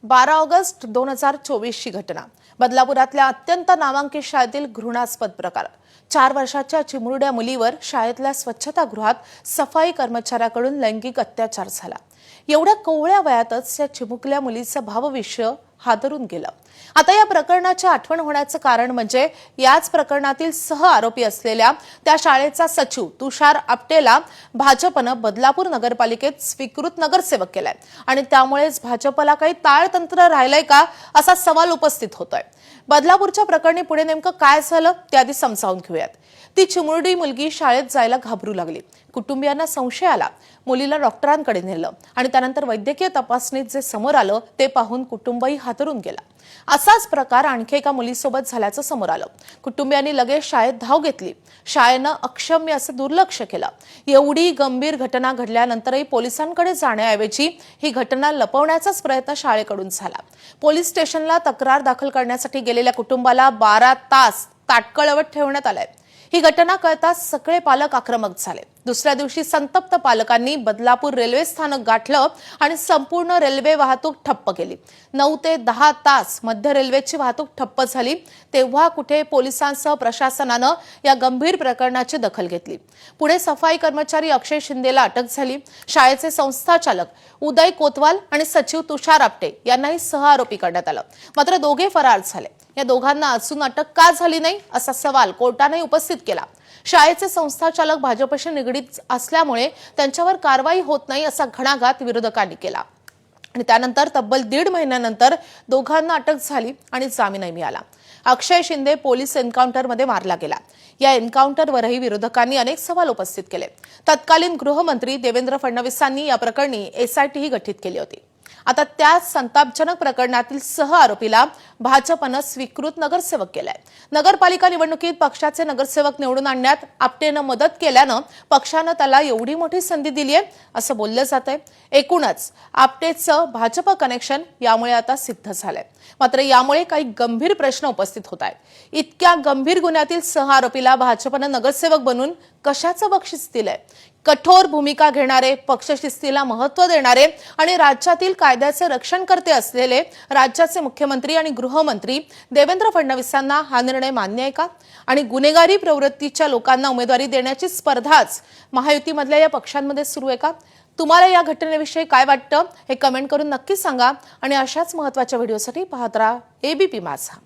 12 August 2024 ची घटना। बदलापुरातल्या अत्यंत नामांकित शाळेतील घृणास्पद प्रकार। 4 वर्षाच्या चिमुरड्या मुलीवर शाळेतल्या स्वच्छतागृहात सफाई कर्मचाऱ्याकडून लैंगिक अत्याचार झाला। एवढ्या कोवळ्या वयातच या चिमुकल्या मुलीचं भावविश्व हादरून गेलं। आता या प्रकरणाची आठवण होण्याचं कारण म्हणजे याच प्रकरणातील सह आरोपी असलेल्या त्या शाळेचा सचिव तुषार आपटेला भाजपनं बदलापूर नगरपालिकेत स्वीकृत नगरसेवक केलाय आणि त्यामुळेच भाजपला काही ताळतंत्र राहिलंय का असा सवाल उपस्थित होतोय। बदलापूरच्या प्रकरणी पुढे नेमकं काय झालं ते आधी समजावून घेऊयात। ती चिमुरडी मुलगी शाळेत जायला घाबरू लागली। कुटुंबियांना संशय आला। मुलीला डॉक्टरांकडे नेलं आणि त्यानंतर वैद्यकीय तपासणीत जे समोर आलं ते पाहून कुटुंबही हादरून गेला। असाच प्रकार आणखी एका मुलीसोबत झाल्याचं समोर आलं। कुटुंबियांनी लगेच शाळेत धाव घेतली। शाळेनं अक्षम्य असं दुर्लक्ष केलं। एवढी गंभीर घटना घडल्यानंतरही पोलिसांकडे जाण्याऐवजी ही घटना लपवण्याचाच प्रयत्न शाळेकडून झाला। पोलीस स्टेशनला तक्रार दाखल करण्यासाठी गेलेल्या कुटुंबाला 12 तास ताटकळवत ठेवण्यात आलंय। ही घटना कळताच सगळे पालक आक्रमक झाले। दुसऱ्या दिवशी संतप्त पालकांनी बदलापूर रेल्वे स्थानक गाठलं आणि संपूर्ण रेल्वे वाहतूक ठप्प केली। 9 ते 10 तास मध्य रेल्वेची वाहतूक ठप्प झाली। तेव्हा कुठे पोलिसांसह प्रशासनानं या गंभीर प्रकरणाची दखल घेतली। पुढे सफाई कर्मचारी अक्षय शिंदेला अटक झाली। शाळेचे संस्थाचालक उदय कोतवाल आणि सचिव तुषार आपटे यांनाही सह आरोपी करण्यात आलं। मात्र दोघे फरार झाले। या दोघांना अजून अटक का झाली नाही असा सवाल कोर्टाने उपस्थित केला। शाळेचे संस्थाचालक भाजपशी निगडीत असल्यामुळे त्यांच्यावर कारवाई होत नाही असा घणाघात विरोधकांनी केला आणि त्यानंतर तब्बल 1.5 महिन्यानंतर दोघांना अटक झाली आणि जामीनही मिळाला। अक्षय शिंदे पोलीस एन्काउंटरमध्ये मारला गेला। या एन्काउंटरवरही विरोधकांनी अनेक सवाल उपस्थित केले। तत्कालीन गृहमंत्री देवेंद्र फडणवीसांनी या प्रकरणी एसआयटी गठीत केली होती। आता त्या संतापजनक प्रकरणातील सह आरोपीला भाजपनं स्वीकृत नगरसेवक केलाय। नगरपालिका निवडणुकीत पक्षाचे नगरसेवक निवडून आणण्यात आपटेनं मदत केल्यानं पक्षानं त्याला एवढी मोठी संधी दिली आहे असं बोललं जातंय। एकूणच आपटेचं भाजप कनेक्शन यामुळे आता सिद्ध झालंय। मात्र यामुळे काही गंभीर प्रश्न उपस्थित होत आहेत। इतक्या गंभीर गुन्ह्यातील सह आरोपीला भाजपनं नगरसेवक बनून कशाचं बक्षीस दिलंय? कठोर भूमिका घेणारे, पक्षशिस्तीला महत्त्व देणारे आणि राज्यातील कायद्याचे रक्षण करते असलेले राज्याचे मुख्यमंत्री आणि गृहमंत्री देवेंद्र फडणवीसांना हा निर्णय मान्य आहे का? आणि गुन्हेगारी प्रवृत्तीच्या लोकांना उमेदवारी देण्याची स्पर्धाच महायुतीमधल्या या पक्षांमध्ये सुरू आहे का? तुम्हाला या घटनेविषयी काय वाटतं हे कमेंट करून नक्की सांगा आणि अशाच महत्त्वाच्या व्हिडिओसाठी पाहत राहा एबीपी माझा।